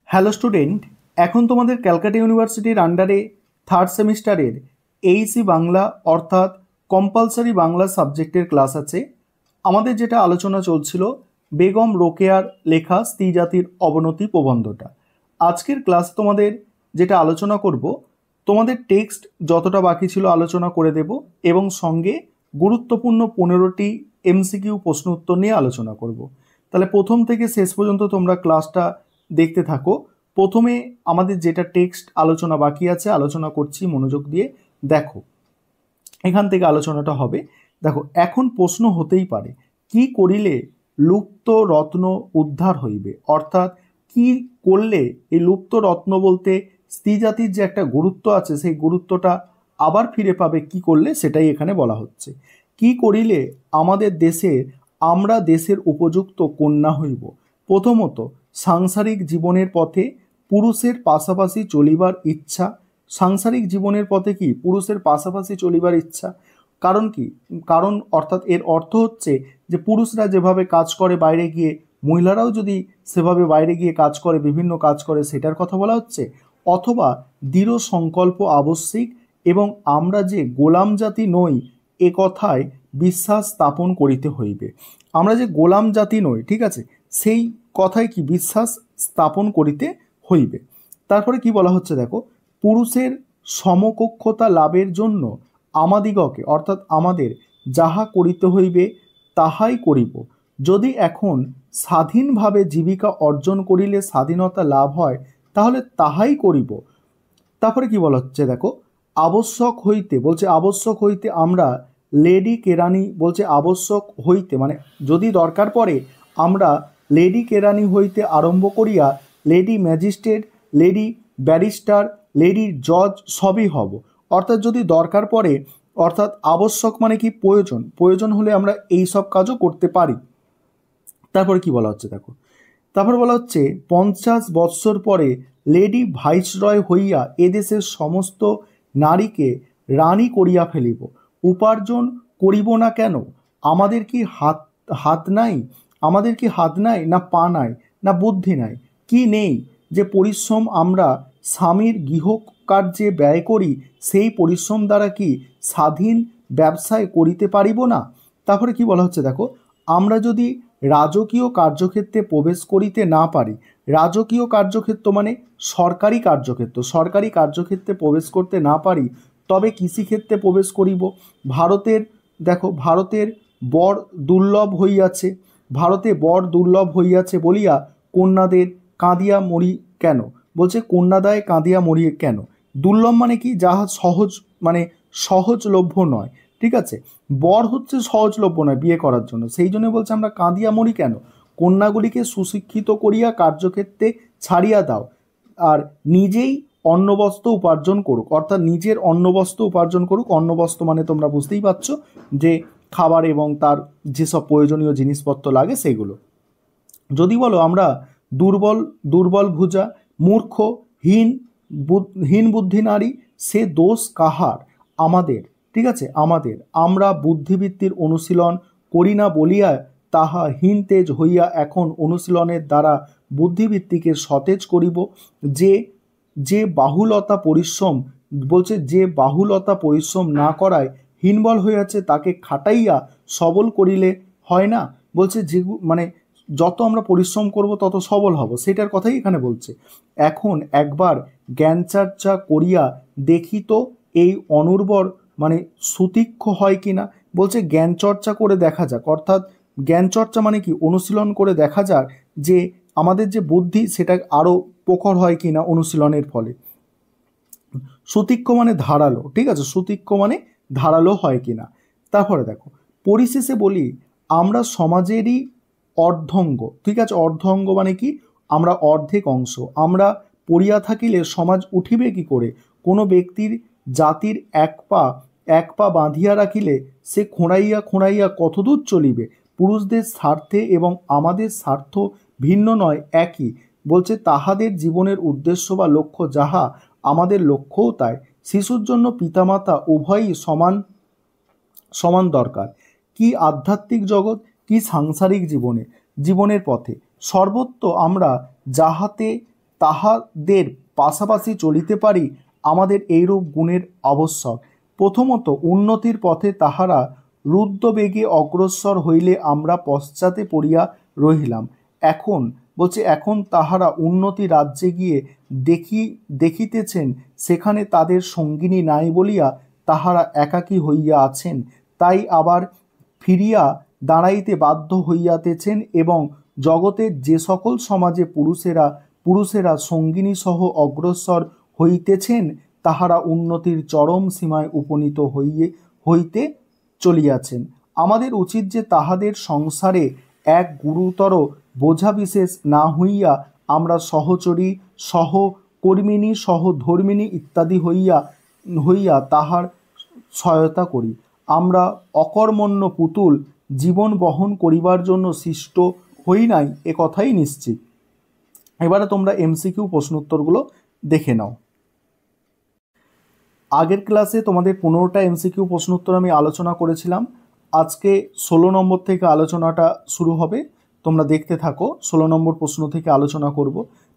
Hello student, এখন তোমাদের ক্যালকাটা ইউনিভার্সিটির আন্ডারে থার্ড সেমিস্টারের এইসি বাংলা অর্থাৎ কম্পালসারি বাংলা সাবজেক্টের ক্লাস আছে। আমাদের যেটা আলোচনা চলছিল বেগম রোকেয়ার লেখা স্ত্রীজাতির অবনতি প্রবন্ধটা। আজকের ক্লাস তোমাদের যেটা আলোচনা করব, তোমাদের টেক্সট যতটা বাকি ছিল আলোচনা করে দেব এবং সঙ্গে গুরুত্বপূর্ণ 15টি এমসিকিউ প্রশ্ন উত্তর নিয়ে আলোচনা করব। তাহলে প্রথম থেকে শেষ পর্যন্ত তোমরা ক্লাসটা দেখতে থাকো। প্রথমে আমাদের যেটা টেক্সট আলোচনা বাকি আছে আলোচনা করছি, মনোযোগ দিয়ে দেখো, এখান থেকে আলোচনাটা হবে। দেখো, এখন প্রশ্ন হতেই পারে কি করিলে লুপ্ত রত্ন উদ্ধার হইবে, অর্থাৎ কি করলে এই লুপ্ত রত্ন বলতে স্ত্রী জাতির যে একটা গুরুত্ব আছে সেই গুরুত্বটা আবার ফিরে পাবে কি করলে, সেটাই এখানে বলা হচ্ছে। কি করিলে আমাদের আমরা দেশের উপযুক্ত কন্যা হইব। প্রথমত, সাংসারিক জীবনের পথে পুরুষের পাশাপাশি চলিবার ইচ্ছা। সাংসারিক জীবনের পথে কি পুরুষের পাশাপাশি চলিবার ইচ্ছা, কারণ কি, কারণ অর্থাৎ এর অর্থ হচ্ছে যে পুরুষরা যেভাবে কাজ করে বাইরে গিয়ে, মহিলারাও যদি সেভাবে বাইরে গিয়ে কাজ করে, বিভিন্ন কাজ করে, সেটার কথা বলা হচ্ছে। অথবা দৃঢ় সংকল্প আবশ্যিক এবং আমরা যে গোলাম জাতি নই এ কথায় বিশ্বাস স্থাপন করিতে হইবে। আমরা যে গোলাম জাতি নই, ঠিক আছে, সেই কথায় কি বিশ্বাস স্থাপন করিতে হইবে। তারপরে কি বলা হচ্ছে দেখো, পুরুষের সমকক্ষতা লাভের জন্য আমাদিগকে অর্থাৎ আমাদের যাহা করিতে হইবে তাহাই করিব। যদি এখন স্বাধীনভাবে জীবিকা অর্জন করিলে স্বাধীনতা লাভ হয় তাহলে তাহাই করিব। তারপরে কি বলা হচ্ছে দেখো, আবশ্যক হইতে বলছে, আবশ্যক হইতে আমরা লেডি কেরানি বলছে, আবশ্যক হইতে মানে যদি দরকার পড়ে আমরা লেডি কেরানি হইতে আরম্ভ করিয়া lady magistrate, lady barrister, lady জজ সবই হব। অর্থাৎ যদি দরকার পড়ে, অর্থাৎ আবশ্যক মানে কি প্রয়োজন, প্রয়োজন হলে আমরা এই সব কাজও করতে পারি। তারপরে কি বলা হচ্ছে দেখো, তারপর বলা হচ্ছে 50 বৎসর পরে লেডি ভাইসরয় হইয়া এদেশের সমস্ত নারীকে রানী করিয়া ফেলিব। উপার্জন করিব না কেন? আমাদের কি হাত নাই? আমাদের কি হাত নাই, না পা নাই, না বুদ্ধি নাই? কি নেই যে পরিশ্রম আমরা স্বামীর গৃহকার্যে ব্যয় করি, সেই পরিশ্রম দ্বারা কি স্বাধীন ব্যবসায় করিতে পারিব না? তারপরে কি বলা হচ্ছে দেখো, আমরা যদি রাজকীয় কার্যক্ষেত্রে প্রবেশ করিতে না পারি, রাজকীয় কার্যক্ষেত্র মানে সরকারি কার্যক্ষেত্র, সরকারি কার্যক্ষেত্রে প্রবেশ করতে না পারি তবে কৃষিক্ষেত্রে প্রবেশ করিব। ভারতের দেখো, ভারতের বর দুর্লভ হইয়াছে, ভারতে বর দুর্লভ হইয়াছে বলিয়া কন্যাদের কাঁদিয়া মরি কেন? বলছে কন্যাদায় কাঁদিয়া মরি কেন? দুর্লভ মানে কি, যাহা সহজ মানে সহজলভ্য নয়, ঠিক আছে, বর হচ্ছে সহজলভ্য নয় বিয়ে করার জন্য, সেই জন্য বলছে আমরা কাঁদিয়া মরি কেন? কন্যাগুলিকে সুশিক্ষিত করিয়া কার্যক্ষেত্রে ছাড়িয়া দাও, আর নিজেই অন্নবস্ত্র উপার্জন করুক, অর্থাৎ নিজের অন্নবস্ত্র উপার্জন করুক। অন্নবস্ত্র মানে তোমরা বুঝতেই পারছো যে খাবার এবং তার যেসব প্রয়োজনীয় জিনিসপত্র লাগে সেগুলো। যদি বলো আমরা দুর্বল ভুজা, মূর্খ, হীন বুদ্ধি নারী, সে দোষ কাহার? আমাদের, ঠিক আছে, আমাদের। আমরা বুদ্ধিবৃত্তির অনুশীলন করি না বলিয়া তাহা হীন তেজ হইয়া এখন অনুশীলনের দ্বারা বুদ্ধিবৃত্তিকে সতেজ করিব। যে বাহুলতা পরিশ্রম বলছে, যে বাহুলতা পরিশ্রম না করায় হীনবল হইয়াছে তাকে খাটাইয়া সবল করিলে হয় না? বলছে যে মানে যত আমরা পরিশ্রম করব তত সবল হব, সেটার কথাই এখানে বলছে। এখন একবার জ্ঞানচর্চা করিয়া দেখি তো এই অনুর্বর মানে সুতীক্ষ্ণ হয় কি না। বলছে জ্ঞান চর্চা করে দেখা যাক, অর্থাৎ জ্ঞান চর্চা মানে কি অনুশীলন করে দেখা যাক যে আমাদের যে বুদ্ধি সেটা আরও প্রখর হয় কি না অনুশীলনের ফলে। সুতীক্ষ্ণ মানে ধারালো, ঠিক আছে, সুতীক্ষ্ণ মানে ধারালো হয় কি না। তারপরে দেখো, পরিশেষে বলি আমরা সমাজেরই অর্ধঙ্গ, ঠিক আছে, অর্ধঙ্গ মানে কি আমরা অর্ধেক অংশ। আমরা পড়িয়া থাকিলে সমাজ উঠিবে কি করে? কোনো ব্যক্তির জাতির এক পা বাঁধিয়া রাখিলে সে খোঁড়াইয়া কতদূর চলিবে? পুরুষদের স্বার্থে এবং আমাদের স্বার্থ ভিন্ন নয়, একই। বলছে তাহাদের জীবনের উদ্দেশ্য বা লক্ষ্য যাহা আমাদের লক্ষ্যও তাই। শিশুর জন্য পিতামাতা উভয়ই সমান সমান দরকার। কি আধ্যাত্মিক জগৎ, কি সাংসারিক জীবনের পথে সর্বত্র আমরা যাহাতে তাহাদের পাশাপাশি চলিতে পারি, আমাদের এইরূপ গুণের আবশ্যক। প্রথমত, উন্নতির পথে তাহারা রুদ্ধবেগে অগ্রসর হইলে আমরা পশ্চাতে পড়িয়া রহিলাম। এখন বলছে, এখন তাহারা উন্নতি রাজ্যে গিয়ে দেখিতেছেন সেখানে তাদের সঙ্গিনী নাই বলিয়া তাহারা একাকী হইয়া আছেন, তাই আবার ফিরিয়া দাঁড়াইতে বাধ্য হইয়াতেছেন, এবং জগতের যে সকল সমাজে পুরুষেরা সঙ্গিনী সহ অগ্রসর হইতেছেন, তাহারা উন্নতির চরম সীমায় উপনীত হইতে চলিয়াছেন। আমাদের উচিত যে তাহাদের সংসারে এক গুরুতর বোঝা বিশেষ না হইয়া আমরা সহচরী, সহকর্মিণী, সহধর্মিণী ইত্যাদি হইয়া তাহার সহায়তা করি। আমরা অকর্মণ্য পুতুল জীবন বহন করিবার জন্য সৃষ্ট হই নাই, এ কথাই নিশ্চিত। এবারে তোমরা এমসিকিউ প্রশ্নোত্তরগুলো দেখে নাও। আগের ক্লাসে তোমাদের 15টা এমসিকিউ প্রশ্নোত্তর আমি আলোচনা করেছিলাম। আজকে 16 নম্বর থেকে আলোচনাটা শুরু হবে, তোমরা দেখতে থাকো। 16 নম্বর প্রশ্ন থেকে আলোচনা করব।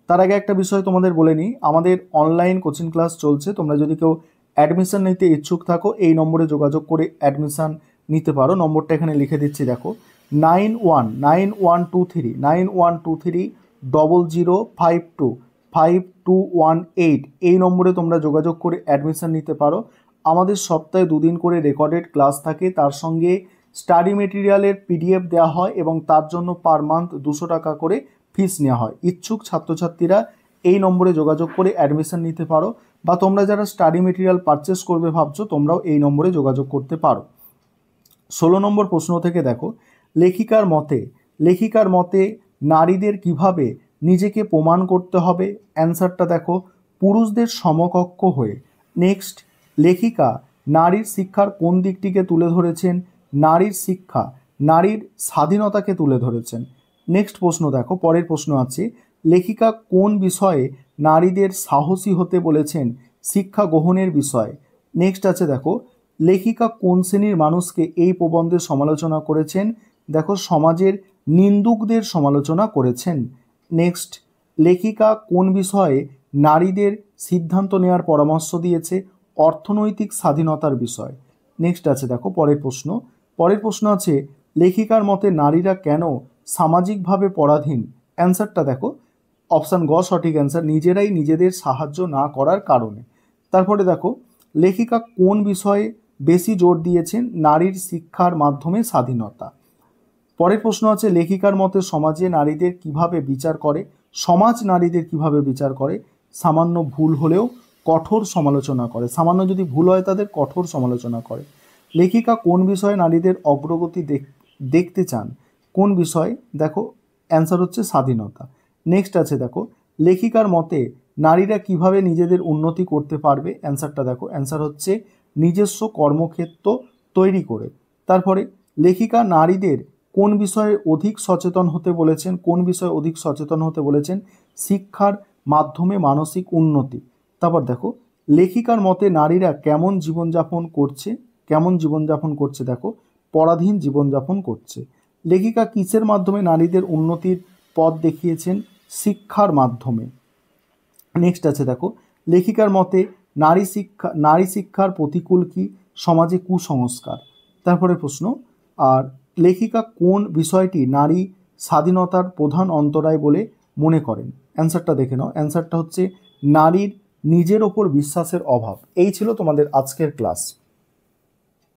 তার আগে একটা বিষয় তোমাদের বলে নিই, আমাদের অনলাইন কোচিং ক্লাস চলছে। তোমরা যদি কেউ অ্যাডমিশন নিতে ইচ্ছুক থাকো, এই নম্বরে যোগাযোগ করে অ্যাডমিশন নিতে পারো। নম্বরটা এখানে লিখে দিচ্ছি, দেখো 919230052521 এই নম্বরে তোমরা যোগাযোগ করে অ্যাডমিশন নিতে পারো। আমাদের সপ্তাহে 2 দিন করে রেকর্ডেড ক্লাস থাকে, তার সঙ্গে স্টাডি মেটেরিয়ালের PDF দেওয়া হয় এবং তার জন্য পার মান্থ 200 টাকা করে ফিস নেওয়া হয়। ইচ্ছুক ছাত্রছাত্রীরা এই নম্বরে যোগাযোগ করে অ্যাডমিশন নিতে পারো, বা তোমরা যারা স্টাডি মেটেরিয়াল পারচেস করবে ভাবছো, তোমরাও এই নম্বরে যোগাযোগ করতে পারো। 16 নম্বর প্রশ্ন থেকে দেখো, লেখিকার মতে নারীদের কিভাবে নিজেকে প্রমাণ করতে হবে? অ্যান্সারটা দেখো, পুরুষদের সমকক্ষ হয়ে। নেক্সট, লেখিকা নারীর শিক্ষার কোন দিকটিকে তুলে ধরেছেন? নারীর শিক্ষা, নারীর স্বাধীনতাকে তুলে ধরেছেন। নেক্সট প্রশ্ন দেখো, পরের প্রশ্ন আছে, লেখিকা কোন বিষয়ে নারীদের সাহসী হতে বলেছেন? শিক্ষা গ্রহণের বিষয়ে। নেক্সট আছে দেখো, লেখিকা কোন শ্রেণীর মানুষকে এই প্রবন্ধের সমালোচনা করেছেন? দেখো, সমাজের নিন্দুকদের সমালোচনা করেছেন। নেক্সট, লেখিকা কোন বিষয়ে নারীদের সিদ্ধান্ত নেওয়ার পরামর্শ দিয়েছে? অর্থনৈতিক স্বাধীনতার বিষয়। নেক্সট আছে দেখো পরের প্রশ্ন আছে, লেখিকার মতে নারীরা কেন সামাজিকভাবে পরাধীন? অ্যান্সারটা দেখো, অপশান গ সঠিক অ্যান্সার, নিজেরাই নিজেদের সাহায্য না করার কারণে। তারপরে দেখো, লেখিকা কোন বিষয়ে বেশি জোর দিয়েছেন? নারীর শিক্ষার মাধ্যমে স্বাধীনতা। পরের প্রশ্ন আছে, লেখিকার মতে সমাজে নারীদের কিভাবে বিচার করে? সমাজ নারীদের কিভাবে বিচার করে? সামান্য ভুল হলেও কঠোর সমালোচনা করে, সামান্য যদি ভুল হয় তাদের কঠোর সমালোচনা করে। লেখিকা কোন বিষয়ে নারীদের অগ্রগতি দেখতে চান? কোন বিষয়? দেখো, অ্যান্সার হচ্ছে স্বাধীনতা। নেক্সট আছে দেখো, লেখিকার মতে নারীরা কিভাবে নিজেদের উন্নতি করতে পারবে? অ্যান্সারটা দেখো, অ্যান্সার হচ্ছে নিজস্ব কর্মক্ষেত্র তৈরি করে। তারপরে লেখিকা নারীদের কোন বিষয়ে অধিক সচেতন হতে বলেছেন? কোন বিষয়ে অধিক সচেতন হতে বলেছেন? শিক্ষার মাধ্যমে মানসিক উন্নতি। তারপর দেখো, লেখিকার মতে নারীরা কেমন জীবনযাপন করছে? দেখো, পরাধীন জীবনযাপন করছে। লেখিকা কিসের মাধ্যমে নারীদের উন্নতির পথ দেখিয়েছেন? শিক্ষার মাধ্যমে। নেক্সট আছে দেখো, লেখিকার মতে নারী শিক্ষার প্রতিকূল কি? সমাজে কুসংস্কার। তারপরে প্রশ্ন, আর লেখিকা কোন বিষয়টি নারী স্বাধীনতার প্রধান অন্তরায় বলে মনে করেন? অ্যান্সারটা দেখে নাও, অ্যান্সারটা হচ্ছে নারীর নিজের ওপর বিশ্বাসের অভাব। এই ছিল তোমাদের আজকের ক্লাস।